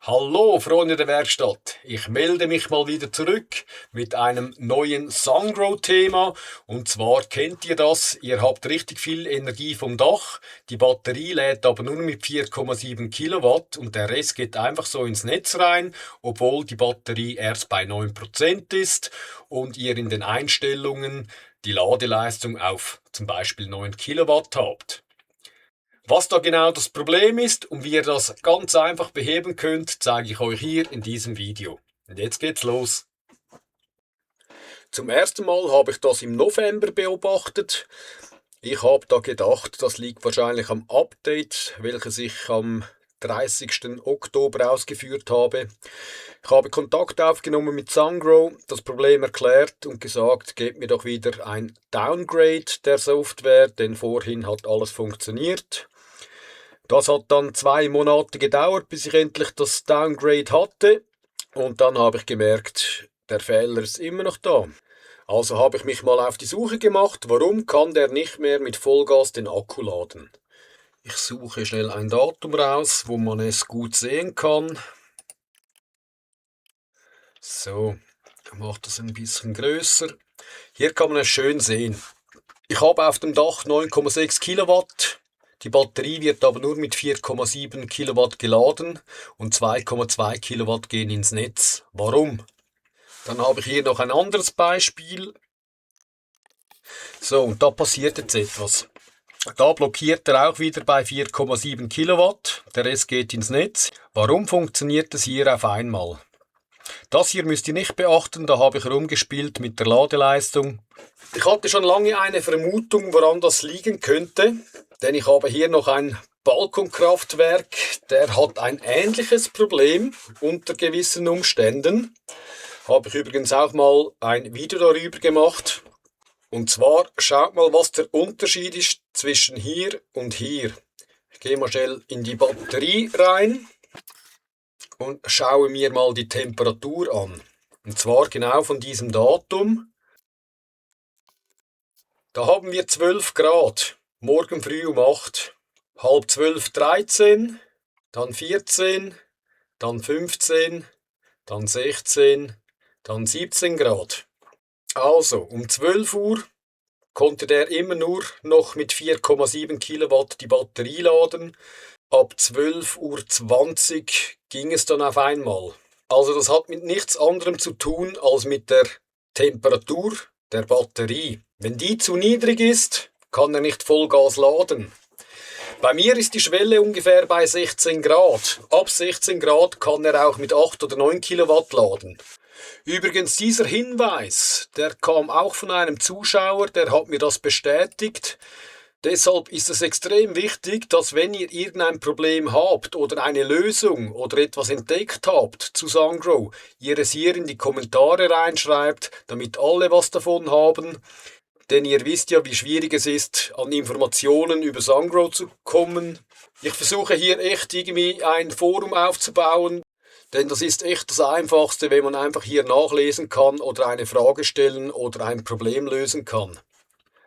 Hallo Freunde der Werkstatt, ich melde mich mal wieder zurück mit einem neuen Sungrow-Thema. Und zwar kennt ihr das, ihr habt richtig viel Energie vom Dach, die Batterie lädt aber nur mit 4,7 Kilowatt und der Rest geht einfach so ins Netz rein, obwohl die Batterie erst bei 9% ist und ihr in den Einstellungen die Ladeleistung auf zum Beispiel 9 Kilowatt habt. Was da genau das Problem ist und wie ihr das ganz einfach beheben könnt, zeige ich euch hier in diesem Video. Und jetzt geht's los. Zum ersten Mal habe ich das im November beobachtet. Ich habe da gedacht, das liegt wahrscheinlich am Update, welches ich am 30. Oktober ausgeführt habe. Ich habe Kontakt aufgenommen mit Sungrow, das Problem erklärt und gesagt, gebt mir doch wieder ein Downgrade der Software, denn vorhin hat alles funktioniert. Das hat dann 2 Monate gedauert, bis ich endlich das Downgrade hatte. Und dann habe ich gemerkt, der Fehler ist immer noch da. Also habe ich mich mal auf die Suche gemacht, warum kann der nicht mehr mit Vollgas den Akku laden. Ich suche schnell ein Datum raus, wo man es gut sehen kann. So, ich mache das ein bisschen größer. Hier kann man es schön sehen. Ich habe auf dem Dach 9,6 Kilowatt. Die Batterie wird aber nur mit 4,7 Kilowatt geladen und 2,2 Kilowatt gehen ins Netz. Warum? Dann habe ich hier noch ein anderes Beispiel. So, und da passiert jetzt etwas. Da blockiert er auch wieder bei 4,7 Kilowatt. Der Rest geht ins Netz. Warum funktioniert es hier auf einmal? Das hier müsst ihr nicht beachten, da habe ich rumgespielt mit der Ladeleistung. Ich hatte schon lange eine Vermutung, woran das liegen könnte, denn ich habe hier noch ein Balkonkraftwerk, der hat ein ähnliches Problem unter gewissen Umständen. Habe ich übrigens auch mal ein Video darüber gemacht. Und zwar, schaut mal, was der Unterschied ist zwischen hier und hier. Ich gehe mal schnell in die Batterie rein und schaue mir mal die Temperatur an. Und zwar genau von diesem Datum. Da haben wir 12 Grad, morgen früh um 8, halb 12 13, dann 14, dann 15, dann 16, dann 17 Grad. Also um 12 Uhr konnte der immer nur noch mit 4,7 Kilowatt die Batterie laden. Ab 12:20 Uhr ging es dann auf einmal. Also das hat mit nichts anderem zu tun als mit der Temperatur der Batterie. Wenn die zu niedrig ist, kann er nicht Vollgas laden. Bei mir ist die Schwelle ungefähr bei 16 Grad. Ab 16 Grad kann er auch mit 8 oder 9 Kilowatt laden. Übrigens, dieser Hinweis, der kam auch von einem Zuschauer, der hat mir das bestätigt. Deshalb ist es extrem wichtig, dass wenn ihr irgendein Problem habt oder eine Lösung oder etwas entdeckt habt zu Sungrow, ihr es hier in die Kommentare reinschreibt, damit alle was davon haben. Denn ihr wisst ja, wie schwierig es ist, an Informationen über Sungrow zu kommen. Ich versuche hier echt irgendwie ein Forum aufzubauen, denn das ist echt das Einfachste, wenn man einfach hier nachlesen kann oder eine Frage stellen oder ein Problem lösen kann.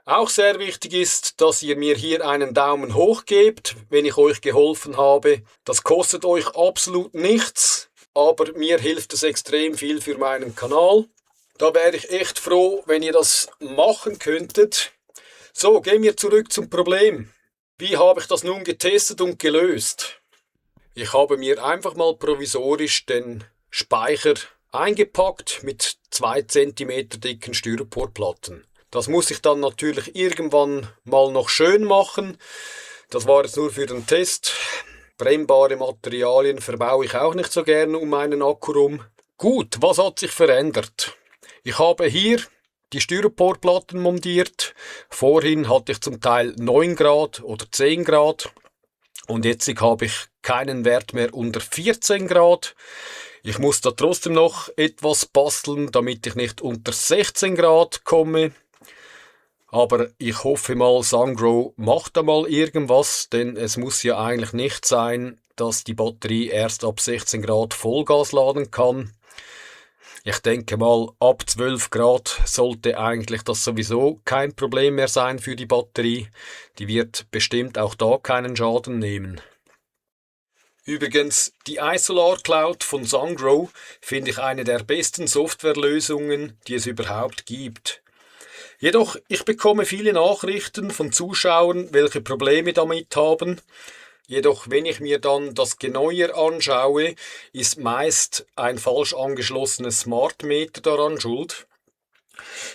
Auch sehr wichtig ist, dass ihr mir hier einen Daumen hoch gebt, wenn ich euch geholfen habe. Das kostet euch absolut nichts, aber mir hilft es extrem viel für meinen Kanal. Da wäre ich echt froh, wenn ihr das machen könntet. So, gehen wir zurück zum Problem. Wie habe ich das nun getestet und gelöst? Ich habe mir einfach mal provisorisch den Speicher eingepackt mit 2 cm dicken Styroporplatten. Das muss ich dann natürlich irgendwann mal noch schön machen. Das war jetzt nur für den Test. Brennbare Materialien verbaue ich auch nicht so gerne um meinen Akku rum. Gut, was hat sich verändert? Ich habe hier die Styroporplatten montiert. Vorhin hatte ich zum Teil 9 Grad oder 10 Grad. Und jetzt habe ich keinen Wert mehr unter 14 Grad. Ich muss da trotzdem noch etwas basteln, damit ich nicht unter 16 Grad komme. Aber ich hoffe mal, Sungrow macht da mal irgendwas, denn es muss ja eigentlich nicht sein, dass die Batterie erst ab 16 Grad Vollgas laden kann. Ich denke mal, ab 12 Grad sollte eigentlich das sowieso kein Problem mehr sein für die Batterie. Die wird bestimmt auch da keinen Schaden nehmen. Übrigens, die iSolar Cloud von Sungrow finde ich eine der besten Softwarelösungen, die es überhaupt gibt. Jedoch, ich bekomme viele Nachrichten von Zuschauern, welche Probleme damit haben. Jedoch, wenn ich mir dann das genauer anschaue, ist meist ein falsch angeschlossenes Smart Meter daran schuld.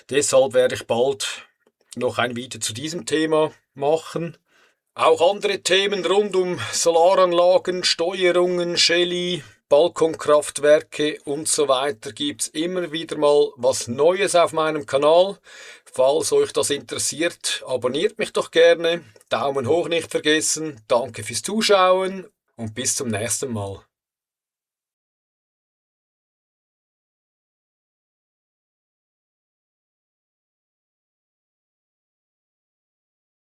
Deshalb werde ich bald noch ein Video zu diesem Thema machen. Auch andere Themen rund um Solaranlagen, Steuerungen, Shelly, Balkonkraftwerke und so weiter gibt's immer wieder mal was Neues auf meinem Kanal. Falls euch das interessiert, abonniert mich doch gerne. Daumen hoch nicht vergessen. Danke fürs Zuschauen und bis zum nächsten Mal.